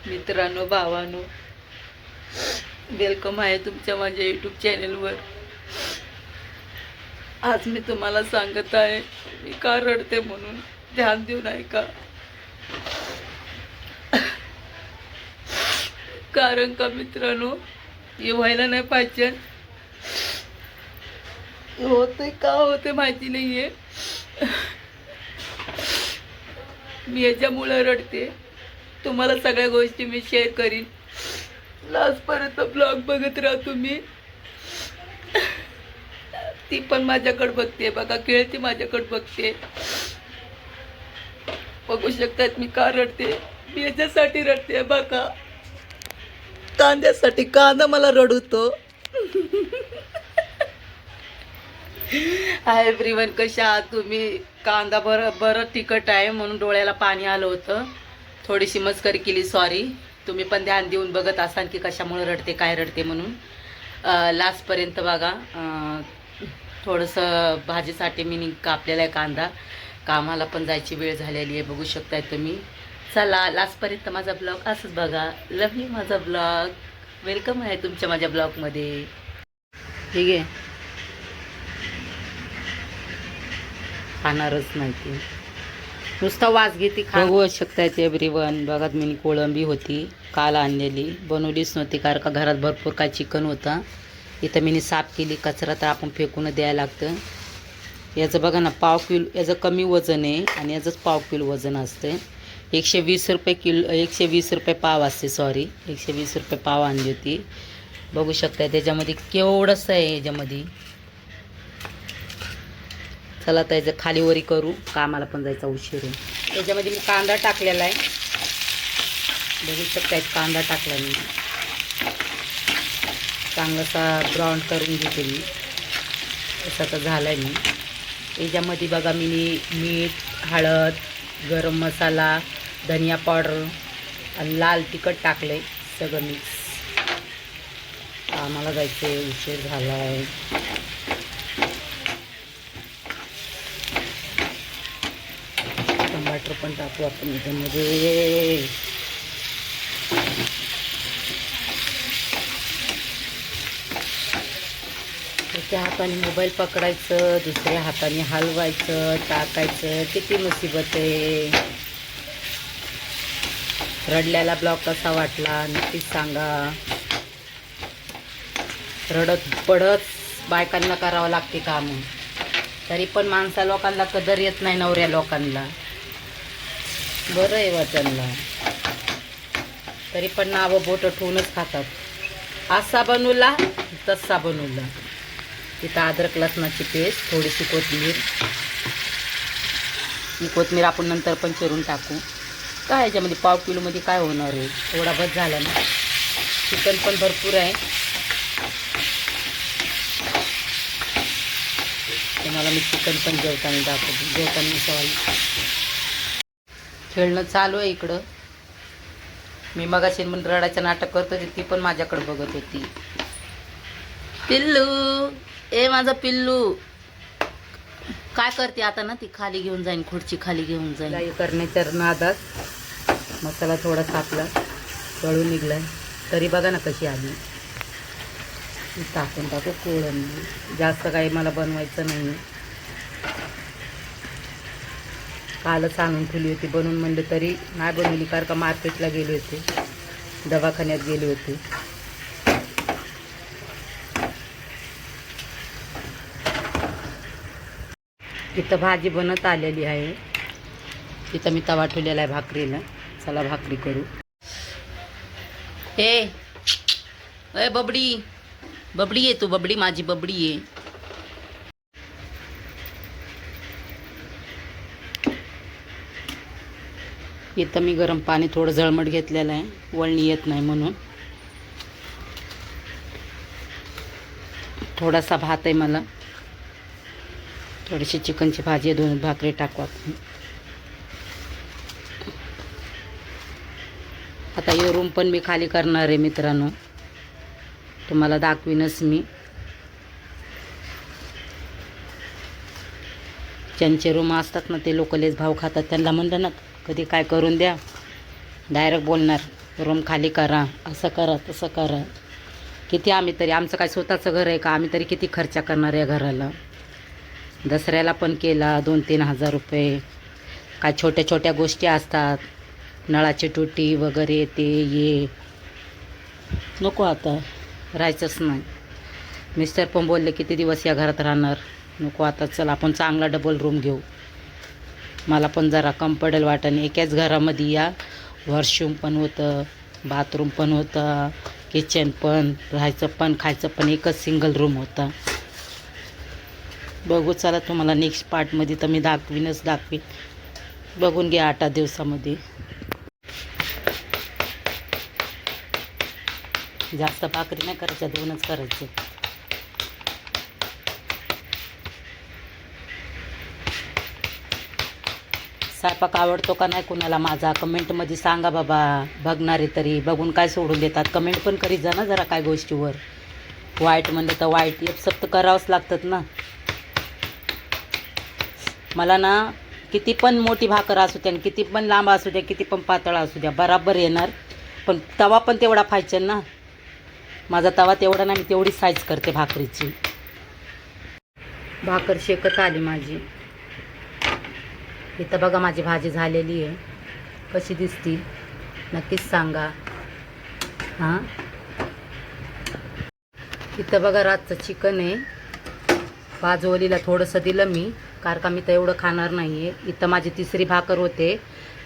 मित्रांनो, भावांनो, वेलकम आहे तुमच्या माझ्या यूट्यूब चॅनलवर. आज मी तुम्हाला सांगत आहे मी का रडते म्हणून. ध्यान देऊन ऐका. कारण का मित्रांनो, हे व्हायला नाही पाहिजे. होते का होते माहिती नाहीये. मी याच्यामुळे रडते. तुम्हाला सगळ्या गोष्टी मी शेअर करीन. लास्टपर्यंत ब्लॉग बघत राहा तुम्ही. ती पण माझ्याकडे बघते बघा, खेळती माझ्याकडे बघते. बघू शकतात मी का रडते. मी याच्यासाठी रडते बघा, कांद्यासाठी. कांदा मला रडवतो. हाय एव्हरीवन, कशा आहात तुम्ही? कांदा बरं तिखट आहे म्हणून डोळ्याला पाणी आलं होतं. थोडीशी मस्करी केली, सॉरी. तुम्ही पण ध्यान देऊन बघत असाल की कशामुळे रडते, काय रडते म्हणून. लास्टपर्यंत बघा. थोडंसं भाजीसाठी मी कापलेला आहे कांदा. कामाला पण जायची वेळ झालेली आहे, बघू शकताय तुम्ही. चला लास्टपर्यंत माझा ब्लॉग असंच बघा. लव यू माझा ब्लॉग. वेलकम आहे तुमच्या माझ्या ब्लॉगमध्ये. ठीक आहे, खाणारच नाही ती, नुसता वास घेते. बघू शकतायत एव्हरीवन. बघा, मी कोळंबी होती काल आणलेली, बनवलीच नव्हती कारण का घरात भरपूर काय चिकन होता. इथं मी साफ केली. कचरा तर आपण फेकून द्यायला लागतं. याचं बघा ना, पाव किलो याचं कमी वजन आहे आणि याचंच पाव किलो वजन असतं. 120 रुपये किलो, 120 रुपये पाव असते, सॉरी 120 रुपये पाव आणली होती. बघू शकताय त्याच्यामध्ये केवढंसं आहे याच्यामध्ये. चला त्याचं खालीवरी करू, कामाला पण जायचा उशीर आहे. याच्यामध्ये मी कांदा टाकलेला आहे, बघू शकताय. कांदा टाकला मी, चांगलासा ब्राऊन करून घेते मी. तसा तर झाला आहे मी. याच्यामध्ये बघा मी मीठ, हळद, गरम मसाला, धनिया पावडर आणि लाल तिखट टाकलं आहे, सगळं मिक्स. कामाला जायचं आहे, उशीर झाला आहे. टमाटर पण टाकू आपण याच्यामध्ये. एका हाताने मोबाईल पकडायचं, दुसऱ्या हाताने हलवायचं, टाकायचं. किती मुसीबत आहे. रडल्याला ब्लॉग कसा वाटला नक्कीच सांगा. रडत पडत बायकांना करावं लागते काम, तरी पण माणसा लोकांना कदर येत नाही, नवऱ्या लोकांना. बरं आहे वचनला, तरी पण नावं बोट ठेवूनच खातात. असा बनवला तसा बनवला. तिथं अद्रक लसणाची पेस्ट, थोडीशी कोथिंबीर आपण नंतर पण चिरून टाकू. काय याच्यामध्ये पाव किलोमध्ये काय होणार आहे, थोडा बस झाला ना. चिकन पण भरपूर आहे. तुम्हाला मी चिकन पण जेवताना दाखवतो. जेवताना सवाल खेळणं चालू आहे इकडं. मी मगाशी म्हणून रडायचं नाटक करत होती, ती पण माझ्याकडे बघत होती. पिल्लू, ए माझं पिल्लू, काय करते आता ना? ती खाली घेऊन जाईन, खुर्ची खाली घेऊन जाईन. हे करण्याच्या नादात मसाला थोडासा आपला तळून निघलाय, तरी बघा ना कशी आली. टाकून टाकू कोळंबी. जास्त काही मला बनवायचं नाही. कालच आणून ठेवली होती, बनवून म्हणलं तरी नाही बनवली कारण का मार्केटला गेले होते, दवाखान्यात गेले होते. इथं भाजी बनत आलेली आहे. इथं मी तवा ठेवलेला आहे भाकरीला. चला भाकरी करू. ए बबडी, बबडी आहे तू, बबडी माझी बबडी आहे. इथं मी गरम पाणी थोडं झळमट घेतलेलं आहे, वळणी येत नाही म्हणून. थोडासा भात आहे मला, थोडीशी चिकनची भाजी, 2 भाकरी टाकू आपण. आता हे रूम पण मी खाली करणार आहे मित्रांनो, तुम्हाला दाखवीनच मी. ज्यांचे रूम असतात ना ते लोक लेच भाव खातात. त्यांना म्हणलं ना कधी काय करून द्या, डायरेक्ट बोलणार रूम खाली करा, असं करा तसं करा. किती आम्ही तरी, आमचं काय स्वतःचं घर आहे का? आम्ही तरी किती खर्च करणार या घराला. दसऱ्याला पण केला 2-3 हजार रुपये. काय छोट्या छोट्या गोष्टी असतात, नळाची टुटी वगैरे ते ये. नको आता, राहायचंच नाही. मिस्टर पण बोलले किती दिवस या घरात राहणार. नको आता, चल आपण चांगला डबल रूम घेऊ. मला पण जरा कम्फर्टेबल वाटेल. एकाच घरामध्ये या वॉशरूम पण होतं, बाथरूम पण होतं, किचन पण, राहायचं पण खायचं पण एकच सिंगल रूम होता. बघू चला, तुम्हाला नेक्स्ट पार्टमध्ये तर मी दाखवीन. बघून घ्या 8 दिवसामध्ये. जास्त भाकरी नाही करायच्या, 2च करायचे. स्वयंपाक आवडतो का नाही कुणाला माझा, कमेंटमध्ये सांगा बाबा. बघणारे तरी बघून काय सोडून देतात, कमेंट पण करीत जा ना जरा काय गोष्टीवर. वाईट म्हणलं तर वाईट एक्सेप्ट करावंच लागतात ना. मला ना किती पण मोठी भाकर असू द्या, किती पण लांब असू द्या, किती पण पातळ असू द्या, बराबर येणार. पण तवा पण तेवढा पाहिजे ना. माझा तवा तेवढा नाही, मी तेवढी साईज करते भाकरीची. भाकर शेकत आली माझी. इथं बघा माझी भाजी झालेली आहे. कशी दिसती नक्कीच सांगा हां. इथं बघा रातचं चिकन आहे. बाजूवलीला थोडंसं दिलं मी, कारण का मी तर एवढं खाणार नाही आहे. इथं माझी 3री भाकर होते.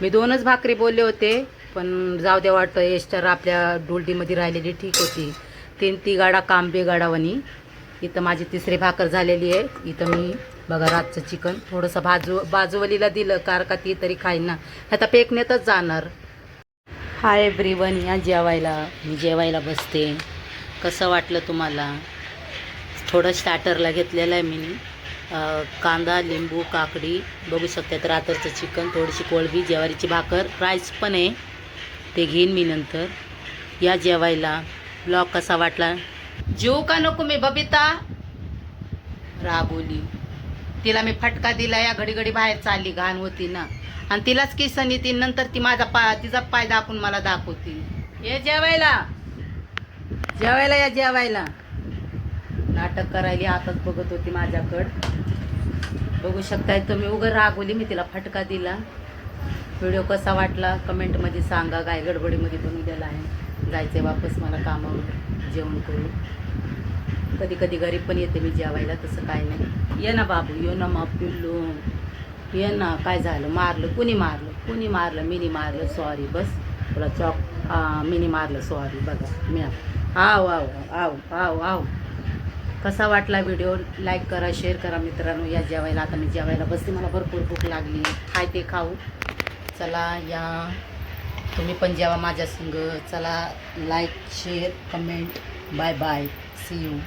मी 2च भाकरी बोलले होते, पण जाऊ द्या वाटतं. एस्टर आपल्या डोलडीमध्ये राहिलेली ठीक होती. 3 गाडा कांबे गाडावानी. इथं माझी 3री भाकर झालेली आहे. इथं मी बघा रातचं चिकन थोडंसं बाजूवलीला दिलं, कारण का ती तरी खाईन ना. आता पेकण्यातच जाणार. हाय एव्हरीवन, या जेवायला. मी जेवायला बसते. कसं वाटलं तुम्हाला? थोडं स्टार्टरला घेतलेलं आहे मी. कांदा, लिंबू, काकडी बघू शकतात. रात्रचं चिकन, थोडीशी कोळंबी, ज्वारीची भाकर, राईस पण आहे, ते घेईन मी नंतर. या जेवायला. ब्लॉग कसा वाटला? जेवू का नको मी? बबिता रागवली. तिला मी फटका दिला, या घडी बाहेर चालली, घाण होती ना. आणि तिलाच किसन येते, नंतर ती तिचा पाय दाखवून मला दाखवती. ये जेवायला, जेवायला या, जेवायला. नाटक करायली, हातात बघत होती माझ्याकडं. बघू शकताय तुम्ही. उगाच रागवली, मी तिला फटका दिला. व्हिडिओ कसा वाटला कमेंटमध्ये सांगा. काय गडबडीमध्ये बनवलेला आहे. जायचे वापस मला कामावर, जेवण करू. कधी कधी घरी पण येते मी जेवायला, तसं काय नाही. ये ना बाबू, ये ना मा पिल्लू, ये ना. काय झालं? मारलं? कुणी मारलं? मिनी मारलं, सॉरी. बस तुला मिनी मारलं, सॉरी. बघा मी आव आव आव आव आव. कसा वाटला व्हिडिओ? लाईक करा, शेअर करा मित्रांनो. या जेवायला. आता मी जेवायला बसते, मला भरपूर भूक लागली. खाय ते खाऊ. चला या, तुम्ही पण जेवा माझ्या संग. चला, like, share, comment. Bye bye, see you.